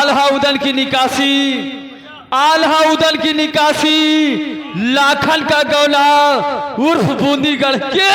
आल्हा उदल की निकासी, आल्हा उदल की निकासी, लाखन का गौला उर्फ बूंदीगढ़ के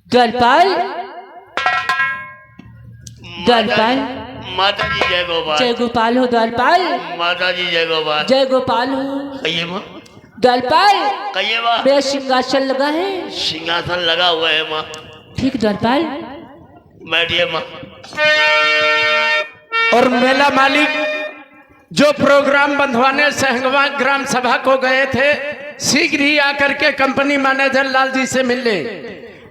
द्वारपाल, द्वारपाल, माता जी जय गोपाल। जय गोपाल हो द्वारपाल। माता जी जय गोपाल। जय गोपाल हो। कहिए माँ। द्वारपाल, कहिए माँ। मेरा सिंहासन लगा है। सिंहासन लगा हुआ है माँ। ठीक द्वारपाल। बैठिए माँ। और मेला मालिक जो प्रोग्राम बंधवाने सहंगवा ग्राम सभा को गए थे, शीघ्र ही आकर के कंपनी मैनेजर लाल जी से मिल ले।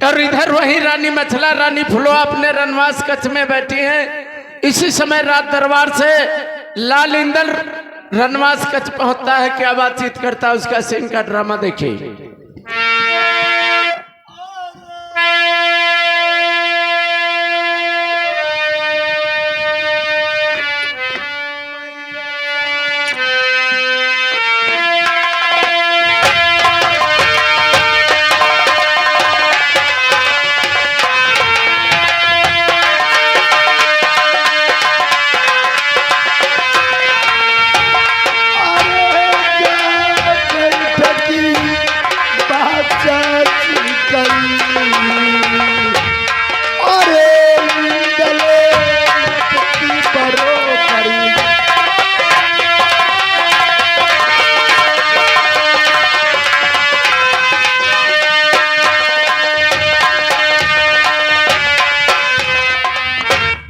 और इधर वही रानी मछला, रानी फुलो अपने रनवास कक्ष में बैठी हैं। इसी समय रात दरबार से लाल इंदल रनवास कक्ष पहुंचता है, क्या बातचीत करता है उसका सीन का ड्रामा देखिए।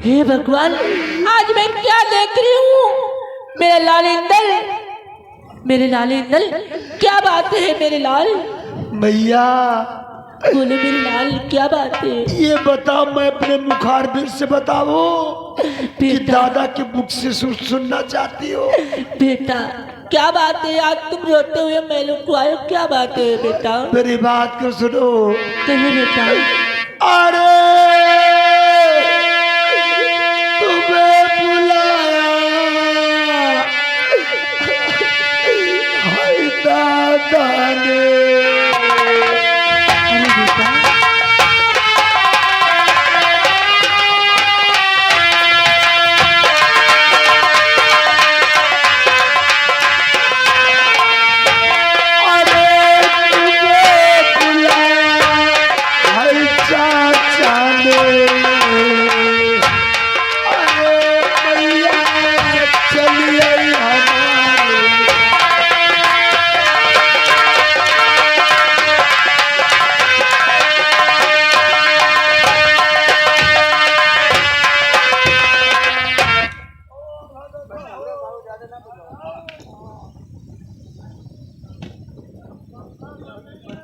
हे भगवान, आज मैं क्या देख रही हूँ? मेरा लाल इंदल, मेरे लाल इंदल, क्या बात है मेरे लाल? मैया बोले मेरे लाल, क्या बात है? ये बताओ, मैं अपने मुखारबिर से बताओ कि दादा के मुख से सुनना चाहती हो? बेटा क्या बात है? आज तुम रोते हुए मेले को आए, क्या बात है बेटा? मेरी बात को सुनो। कहिए बेटा। अरे तुम्हें बुलाया हाय दादा ने। अरे बेटा,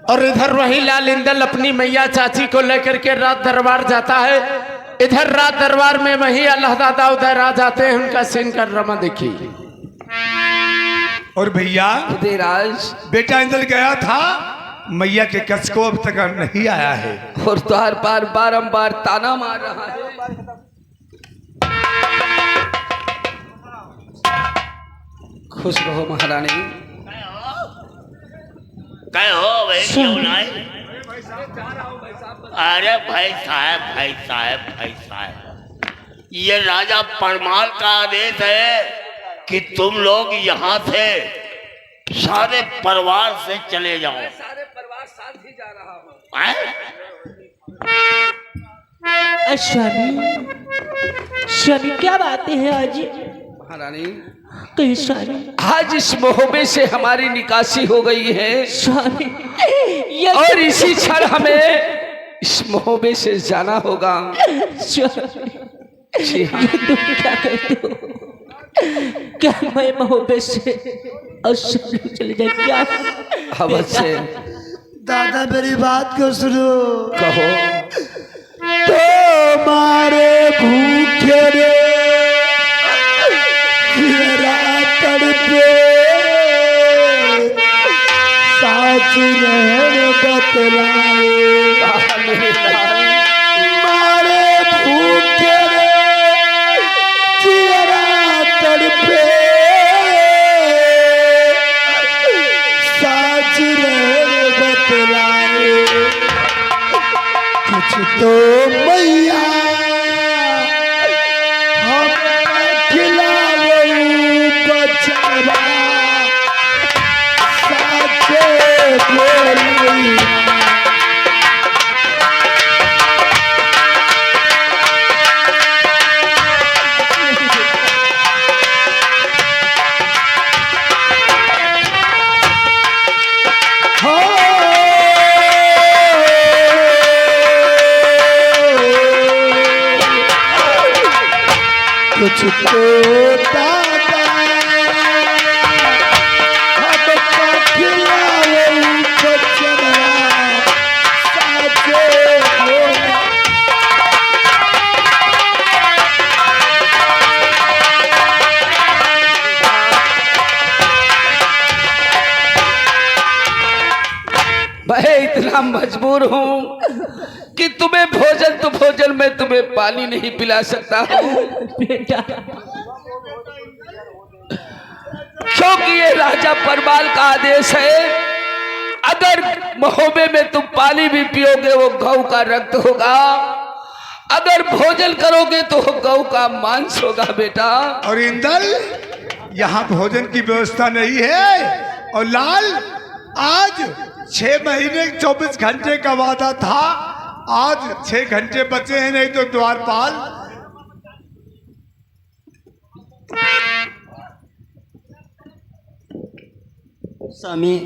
और इधर वही लाल इंदल अपनी मैया चाची को लेकर के रात दरबार जाता है। इधर रात दरबार में वही अल्लाह दादा उधर आ जाते हैं, उनका सीन का ड्रामा देखिए। और भैया राज बेटा इंदल गया था, मैया के कच्छ को अब तक नहीं आया है और द्वार पार बारंबार ताना मार रहा है। खुश रहो महारानी। कहे हो भाई क्यों नहीं? अरे भाई साहब, ये राजा परमार का आदेश है कि तुम लोग यहाँ से सारे परिवार से चले जाओ। सारे परिवार साथ ही जा रहा हूँ। स्वामी क्या बातें हैं आज? महारानी, कहीं स्वामी, आज इस मोहबे से हमारी निकासी हो गई है स्वामी ये और इसी क्षण हमें इस मोहबे से जाना होगा। स्वामी, जी हाँ। ये तुम क्या कहते हो? क्या मैं मोहब्बत से और सब लोग चले जाए क्या? अवश्य दादा मेरी बात को सुनो। कहो। तुम्हारे भूखे रे मेरा तड़पे साच रहन बतलाए। मारे भूखे रे तेरा तड़पे साच रहन बतलाए। कुछ तो मैया हम खिलाओ बचरा साचे बोलैया। कुछ तो दादा हमको खिलाओ बचरा साचे बोलैया। मैं इतना मजबूर हूँ कि तुम्हें भोजन तो भोजन में तुम्हें पानी नहीं पिला सकता हूँ, बेटा क्योंकि ये राजा परमाल का आदेश है। अगर महोबे में तुम पानी भी पियोगे वो गौ का रक्त होगा, अगर भोजन करोगे तो गौ का मांस होगा बेटा। और इंदल यहाँ भोजन की व्यवस्था नहीं है। और लाल आज 6 महीने 24 घंटे का वादा था, आज 6 घंटे बचे हैं, नहीं तो द्वारपाल स्वामी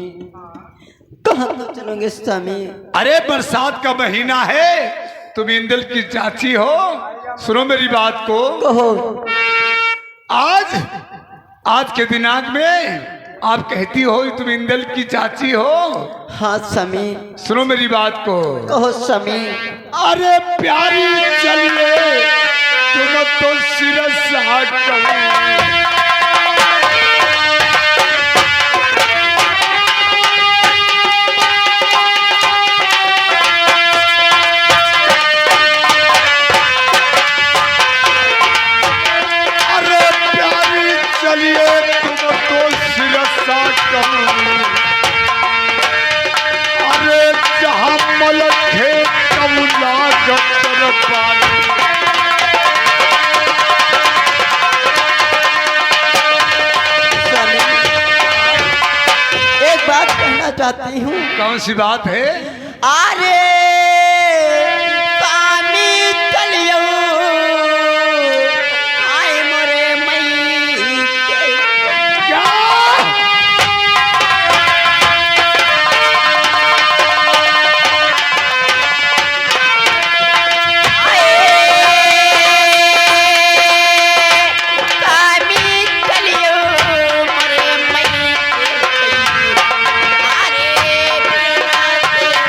कहाँ तो चलोगे स्वामी? अरे बरसात का महीना है, तुम इंदल की चाची हो, सुनो मेरी बात को। कहो। आज के दिनांक में आप कहती हो तुम इंदल की चाची हो। हाँ स्वामी। सुनो मेरी बात को। कहो स्वामी। अरे प्यारी चलिए तुम तो सिर से हट गई। अरे प्यारी चलिए तुम तो सिर से हट गई। अरे जहाँ मलक है कमुला जब पानी। स्वामी एक बात कहना चाहती हूँ। कौन सी बात है? अरे स्वामी चलियो आए मोरे मई के। क्या स्वामी चलियो मोरे मई के। अरे बिना तेरा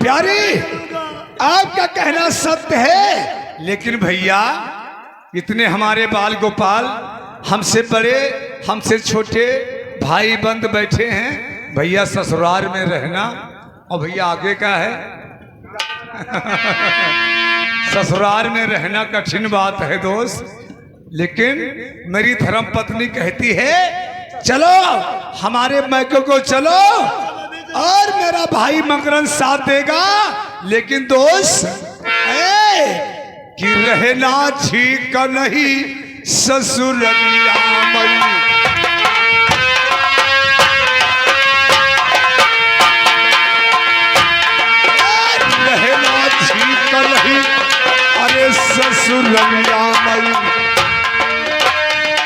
प्यारी आपका कहना सत्य है, लेकिन भैया इतने हमारे बाल गोपाल हमसे बड़े हमसे छोटे भाई बंद बैठे हैं, भैया ससुराल में रहना और भैया आगे का है ससुराल में रहना कठिन बात है दोस्त, लेकिन मेरी धर्म पत्नी कहती है चलो हमारे मैके को चलो, और मेरा भाई मकरंद साथ देगा। लेकिन दोस्त कि रहना ठीक नहीं ससुरलिया मई, रहना ठीक नहीं अरे ससुरलिया मई,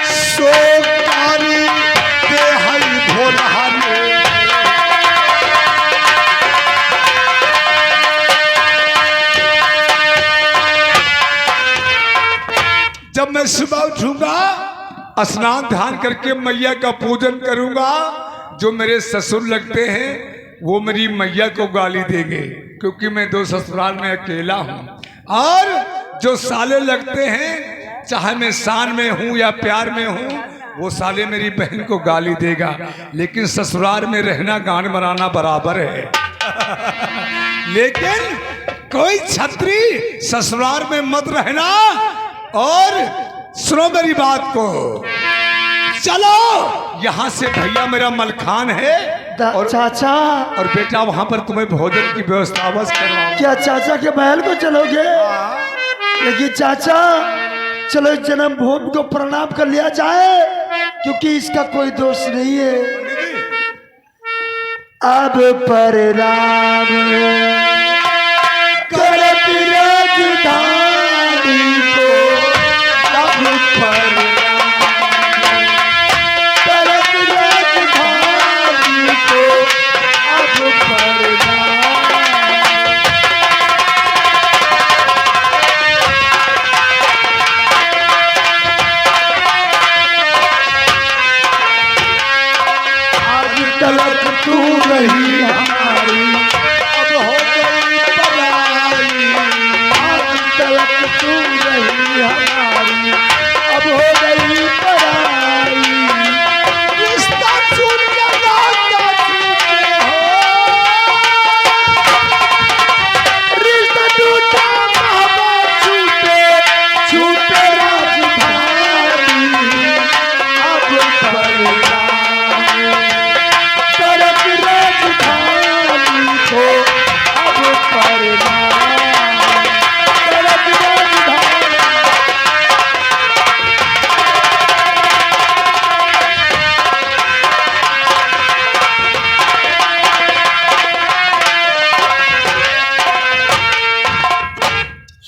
सोकारी दे हई भोला ने। जब मैं सुबह उठूंगा स्नान ध्यान करके मैया का पूजन करूंगा, जो मेरे ससुर लगते हैं वो मेरी मैया को गाली देंगे क्योंकि मैं दो ससुराल में अकेला हूं, और जो साले लगते हैं चाहे मैं शान में हूं या प्यार में हूं वो साले मेरी बहन को गाली देगा। लेकिन ससुराल में रहना गान मराना बराबर है। लेकिन कोई छतरी ससुराल में मत रहना। और सुनो मेरी बात को, चलो यहाँ से भैया मेरा मलखान है और चाचा, और बेटा वहाँ पर तुम्हें भोजन की व्यवस्था बस करवाऊं। क्या चाचा के महल को चलोगे? लेकिन चाचा चलो जन्म भूमि को प्रणाम कर लिया जाए क्योंकि इसका कोई दोष नहीं है। अब परनाम करत राजधानी को, अब परनाम करत राजधानी को, अब परनाम। तलक तू रही हमारी, अब हो गई पराई। आज तलक तू रही हमारी, अब हो गई पराई। रिश्ता छूट गया, नाता छूटे हो। रिश्ता टूटा, मोहब्बत छूटे, छूटे राजधानी। अब परनाम करत राजधानी को, अब परनाम करत राजधानी।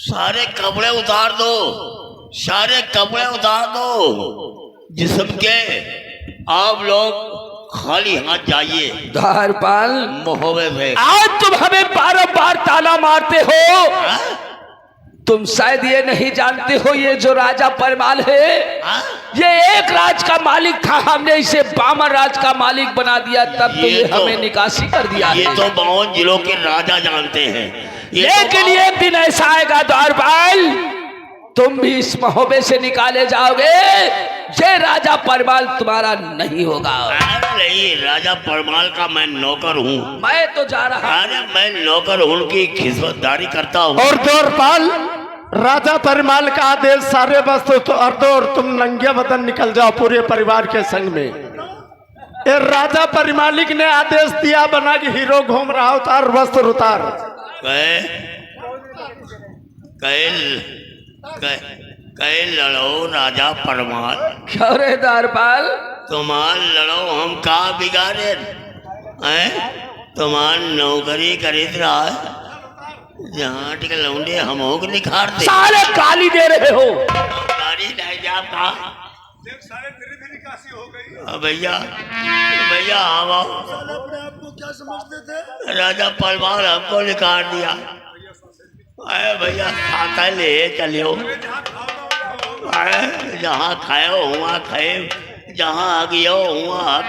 सारे कपड़े उतार दो, सारे कपड़े उतार दो जिस्म के। आप लोग खाली हाथ जाइए द्वारपाल, महोबे में। आज तुम हमें बारंबार ताला मारते हो। तुम शायद ये नहीं जानते हो ये जो राजा परमाल है ये एक राज का मालिक था, हमने इसे बामन राज का मालिक बना दिया, तब तो ये हमें निकासी कर दिया है। ये तो 52 जिलों के राजा जानते हैं। लेकिन एक दिन ऐसा आएगा द्वारपाल, तुम भी इस महोबे से निकाले जाओगे, ये राजा परमाल तुम्हारा नहीं होगा। नहीं, राजा परमाल का मैं नौकर हूँ। मैं तो जा रहा, अरे मैं नौकर उनकी खिदमतदारी करता हूँ। और द्वारपाल, राजा परिमाल का आदेश, सारे वस्त्र तो अर्धो और तुम नंगे बदन निकल जाओ पूरे परिवार के संग में। ये राजा परिमालिक ने आदेश दिया, बना कि हीरो घूम रहा, उतार वस्त्र उतार। कहे लड़ो राजा परमाल। क्यों रे द्वारपाल? तुम्हार लड़ो, हम का बिगाड़े हैं? तुम्हार नौकरी खरीद रहा है, जहाँ टिक लौंडे हम हो निखारते। साले गाली दे रहे हो। गाली नहीं जाता भैया, भैया हम अपने आप को क्या समझते थे? राजा परमाल हमको निकाल दिया। अरे भैया खाता ले चलियो, जहाँ खाओ वहाँ खाए, जहाँ आगियो वहाँ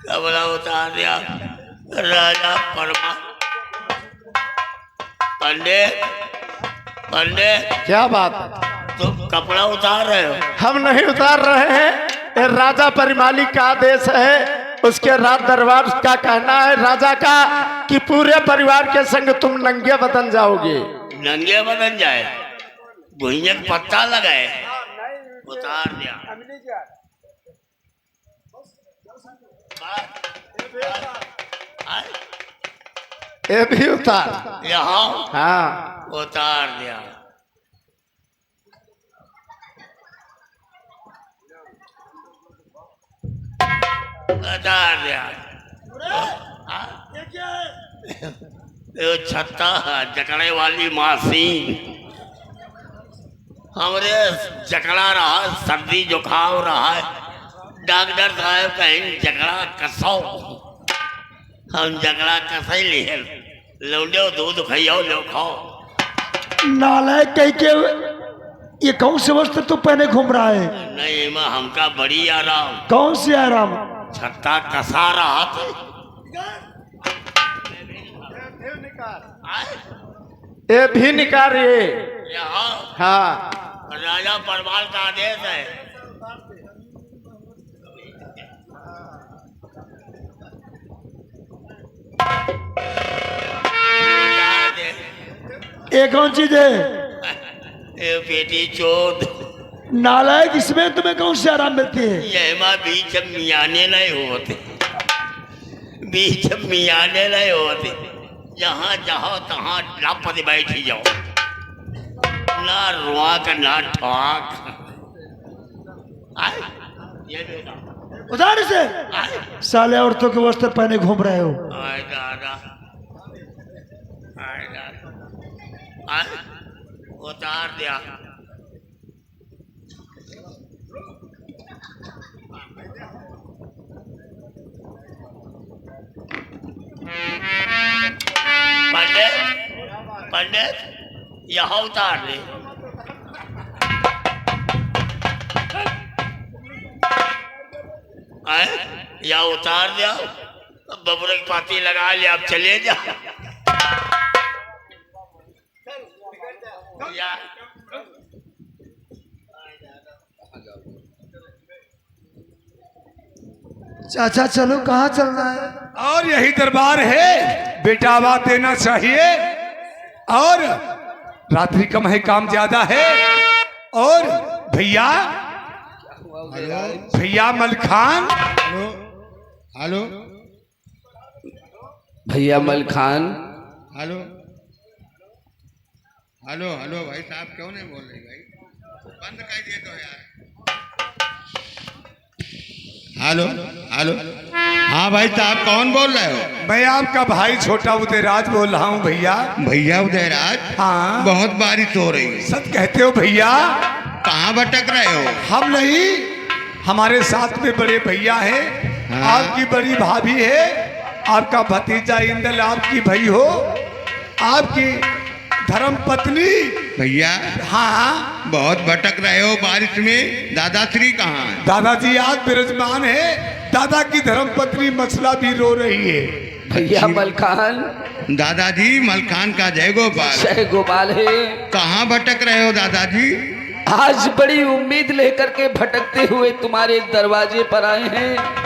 कपड़ा उतार दिया राजा परमाल। पंडित, पंडित क्या बात? तुम कपड़ा उतार रहे हो? हम नहीं उतार रहे हैं, ये राजा परिमालिक का आदेश है, उसके राज दरबार का कहना है राजा का कि पूरे परिवार के संग तुम नंगे बदन जाओगे। नंगे बदन जाए, भुइयक पत्ता लगाए, उतार दिया। ये भी उतार। यहाँ हाँ उतार दिया। उतार दिया। ये छत्ता जकड़े वाली मशीन हमरे जकड़ा रहा, सर्दी जुकाम रहा है, डॉक्टर साहब कहीं जकड़ा कसो, हम जकड़ा कसई लिए लौंडे दूध खाइयो लो खाओ। नालायक कह के ये कौन से वस्त्र तू पहने घूम रहा है? नहीं माँ हमका बड़ी आराम। कौन सी आराम? छत्ता कसा रहा था। ये भी निकाल ये। यहाँ हाँ राजा परमाल का आदेश है। ये कौन चीज है? ये बेटी चोद नालायक, इसमें तुम्हें कौन सी आराम मिलती है? ये माँ बीच मियाने नहीं होते, बीच मियाने नहीं होते। जहाँ जाओ तहाँ लापत बैठी जाओ, ना रुआक ना ठोक। ये बेटा उधार से साले औरतों के वस्त्र पहने घूम रहे हो। आय दादा, आय दादा, उतार दिया। पंडित, पंडित यहाँ उतार दे। या उतार दिया, बबरे की पाती लगा लिया, अब चले जा। चाचा चलो, कहाँ चलना है? और यही दरबार है, बेटा आवाज देना चाहिए। और रात्रि कम है, काम ज्यादा है। और भैया, भैया मलखान, हेलो हेलो भैया मलखान, हेलो हेलो हेलो भाई साहब क्यों नहीं बोल रहे भाई? बंद कर दिए तो यार। हेलो हेलो हाँ भाई साहब कौन बोल रहे हो? मैं आपका भाई छोटा उदयराज बोल रहा हूँ भैया। भैया उदयराज, हाँ बहुत बारिश हो रही है। सच कहते हो भैया? कहाँ भटक रहे हो? हम नहीं, हमारे साथ में बड़े भैया हैं, हाँ। आपकी बड़ी भाभी है, आपका भतीजा इंदल आपकी भाई हो, आपकी धर्म पत्नी। भैया हाँ बहुत भटक रहे हो बारिश में। दादाश्री कहाँ है? दादाजी आज विराजमान है, दादा की धर्म पत्नी मसला भी रो रही है। भैया मलखान, दादाजी मलखान का जय गोपाल। जय गोपाल है। कहाँ भटक रहे हो दादाजी? आज बड़ी उम्मीद लेकर के भटकते हुए तुम्हारे दरवाजे पर आए हैं।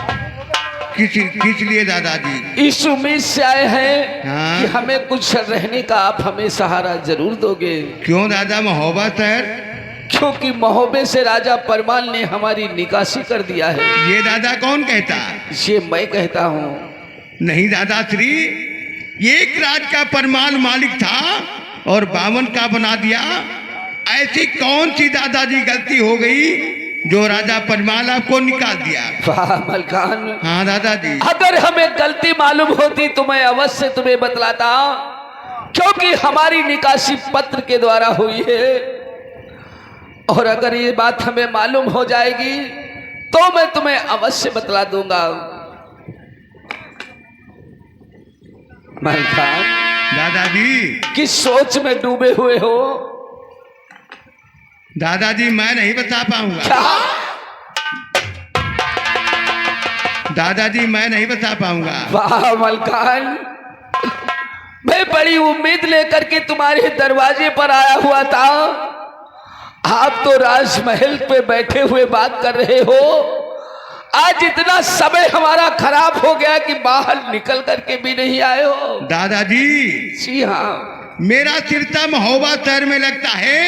किस लिए दादाजी? इस उम्मीद से आए हैं हाँ। कि हमें कुछ रहने का आप हमें सहारा जरूर दोगे। क्यों दादा, मोहब्बत है? क्योंकि महोबे से राजा परमाल ने हमारी निकासी कर दिया है। ये दादा कौन कहता? ये मैं कहता हूँ। नहीं दादाश्री, एक राज का परमाल मालिक था और 52 का बना दिया। ऐसी कौन सी दादाजी गलती हो गई जो राजा परमाल आपको निकाल दिया? वाह मलखान। हाँ दादाजी। अगर हमें गलती मालूम होती तो मैं अवश्य तुम्हें बतलाता, क्योंकि हमारी निकासी पत्र के द्वारा हुई है। और अगर ये बात हमें मालूम हो जाएगी तो मैं तुम्हें अवश्य बतला दूंगा। मलखान, दादाजी किस सोच में डूबे हुए हो? दादाजी मैं नहीं बता पाऊंगा। क्या? दादाजी मैं नहीं बता पाऊंगा। वाह मलखान, मैं बड़ी उम्मीद लेकर के तुम्हारे दरवाजे पर आया हुआ था। आप तो राजमहल पे बैठे हुए बात कर रहे हो, आज इतना समय हमारा खराब हो गया कि बाहर निकल करके भी नहीं आए हो। दादाजी जी हाँ, मेरा चिरता महोबा तैर में लगता है।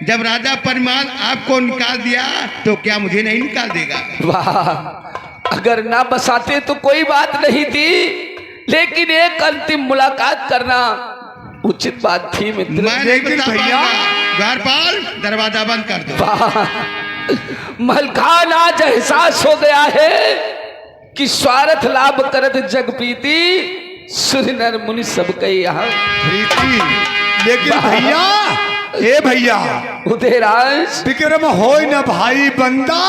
जब राजा परमाल आपको निकाल दिया तो क्या मुझे नहीं निकाल देगा? वाह, अगर ना बसाते तो कोई बात नहीं थी, लेकिन एक अंतिम मुलाकात करना उचित बात थी मित्र। मैं नहीं लेकिन बता भैया- पाऊंगा। द्वारपाल दरवाजा बंद कर दो। वाह, मलखान आज एहसास हो गया है कि स्वार्थ लाभ करत जग प्रीति, सुर नर मुनि सब कई यहाँ। प्रीति, लेकिन भैया, ए भैया, उदयराज विक्रम होय न भाई बंदा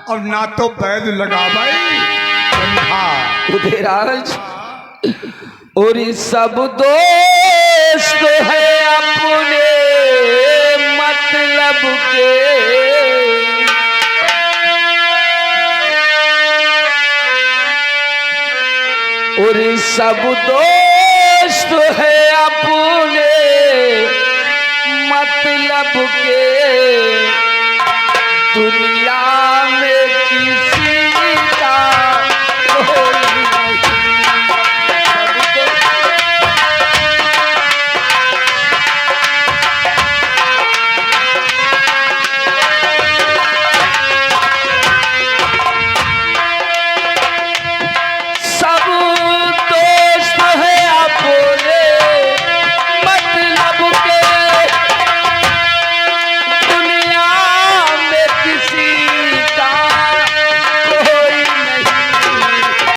और ना तो बैद लगा भाई बंधा। उदयराज, और ये सब दोस्त है अपने मतलब के, और ये सब दोस्त है अपने मतलब के, दुनिया